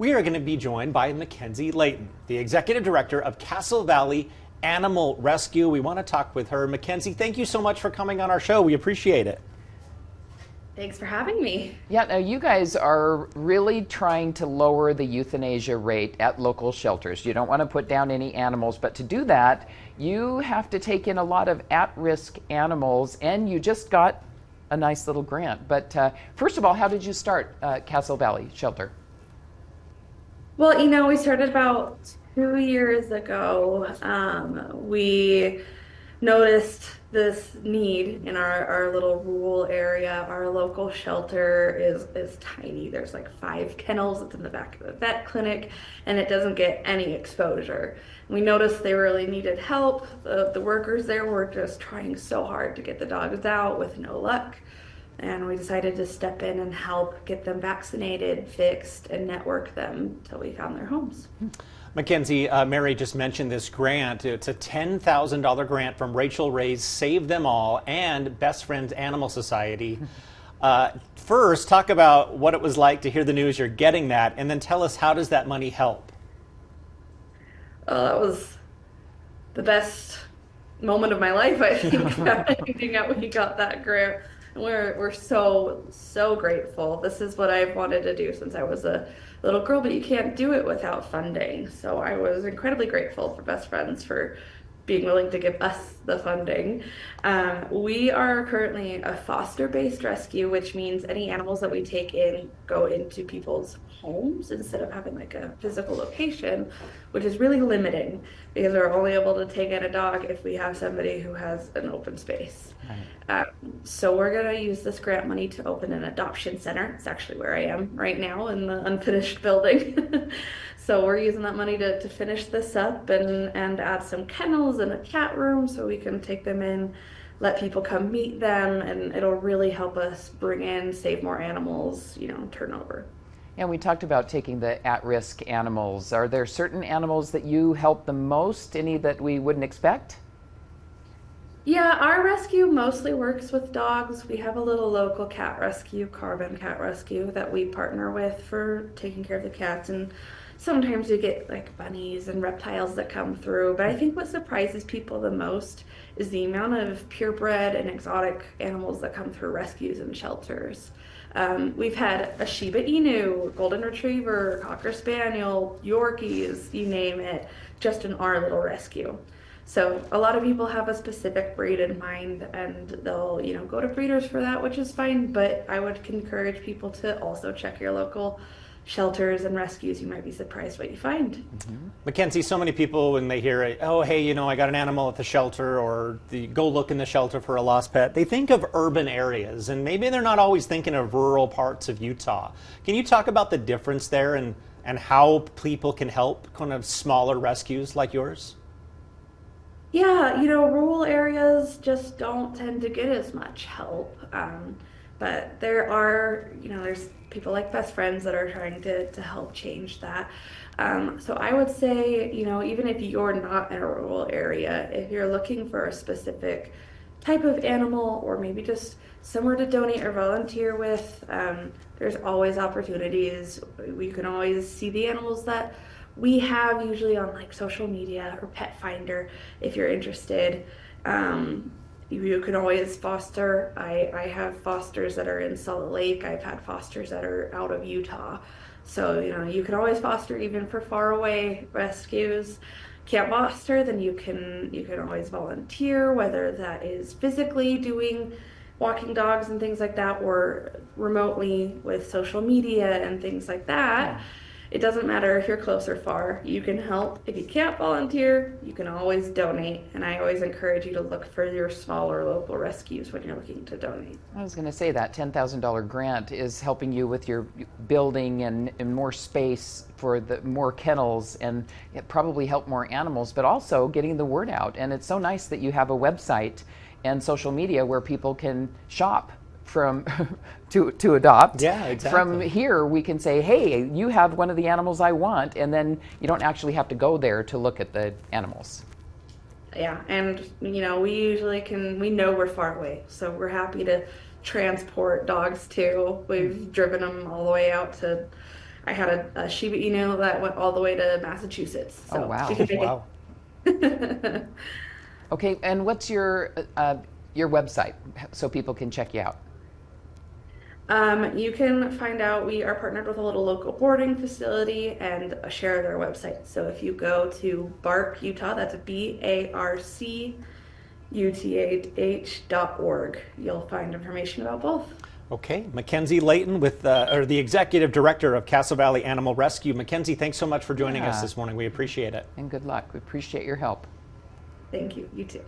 We are going to be joined by Mackenzie Layton, the Executive Director of Castle Valley Animal Rescue. We want to talk with her. Mackenzie, thank you so much for coming on our show. We appreciate it. Thanks for having me. Yeah, now you guys are really trying to lower the euthanasia rate at local shelters. You don't want to put down any animals, but to do that, you have to take in a lot of at-risk animals, and you just got a nice little grant. But first of all, how did you start Castle Valley Shelter? Well, we started about 2 years ago. We noticed this need in our little rural area. Our local shelter is tiny. There's like 5 kennels. It's in the back of the vet clinic, and it doesn't get any exposure. We noticed they really needed help. The workers there were just trying so hard to get the dogs out with no luck. And we decided to step in and help get them vaccinated, fixed, and network them until we found their homes. Mackenzie, Mary just mentioned this grant. It's a $10,000 grant from Rachel Ray's Save Them All and Best Friends Animal Society. First, talk about what it was like to hear the news you're getting that, and then tell us, how does that money help? That was the best moment of my life, I think, finding out we got that grant. We're so grateful. This is what I've wanted to do since I was a little girl, but you can't do it without funding. So I was incredibly grateful for Best Friends for being willing to give us the funding. We are currently a foster-based rescue, which means any animals that we take in go into people's homes instead of having like a physical location, which is really limiting because we're only able to take in a dog if we have somebody who has an open space. Right. So we're going to use this grant money to open an adoption center. It's actually where I am right now in the unfinished building. So we're using that money to finish this up and add some kennels and a cat room so we can take them in, let people come meet them, and it'll really help us bring in, save more animals, turnover. And we talked about taking the at-risk animals. Are there certain animals that you help the most, any that we wouldn't expect? Yeah, our rescue mostly works with dogs. We have a little local cat rescue, Carbon Cat Rescue, that we partner with for taking care of the cats. And sometimes you get like bunnies and reptiles that come through. But I think what surprises people the most is the amount of purebred and exotic animals that come through rescues and shelters. We've had a Shiba Inu, Golden Retriever, Cocker Spaniel, Yorkies, you name it, just in our little rescue. So a lot of people have a specific breed in mind, and they'll, go to breeders for that, which is fine. But I would encourage people to also check your local shelters and rescues. You might be surprised what you find. Mm-hmm. Mackenzie, so many people, when they hear, oh, hey, I got an animal at the shelter, or go look in the shelter for a lost pet, they think of urban areas, and maybe they're not always thinking of rural parts of Utah. Can you talk about the difference there and how people can help kind of smaller rescues like yours? Yeah, rural areas just don't tend to get as much help. But there are, there's people like Best Friends that are trying to help change that. So I would say, even if you're not in a rural area, if you're looking for a specific type of animal or maybe just somewhere to donate or volunteer with, there's always opportunities. You can always see the animals that we have usually on like social media or Pet Finder if you're interested. You can always foster. I have fosters that are in Salt Lake. I've had fosters that are out of Utah. So, you can always foster even for far away rescues. Can't foster, then you can always volunteer, whether that is physically doing walking dogs and things like that, or remotely with social media and things like that. Yeah. It doesn't matter if you're close or far. You can help. If you can't volunteer, you can always donate. And I always encourage you to look for your smaller local rescues when you're looking to donate. I was going to say that $10,000 grant is helping you with your building and more space for the more kennels, and it probably help more animals, but also getting the word out. And it's so nice that you have a website and social media where people can shop from to adopt. Yeah, exactly. From here we can say, hey, you have one of the animals I want, and then you don't actually have to go there to look at the animals. Yeah, and we usually we know we're far away, so we're happy to transport dogs too. We've driven them all the way out to I had a Shiba Inu that went all the way to Massachusetts. So Oh, wow. we can make Wow. it. Okay, and what's your website so people can check you out? You can find out we are partnered with a little local boarding facility and share their website. So if you go to BARC Utah, that's BARCUTH.org, you'll find information about both. Okay, Mackenzie Layton with the Executive Director of Castle Valley Animal Rescue. Mackenzie, thanks so much for joining us Yeah. this morning. We appreciate it. And good luck. We appreciate your help. Thank you. You too.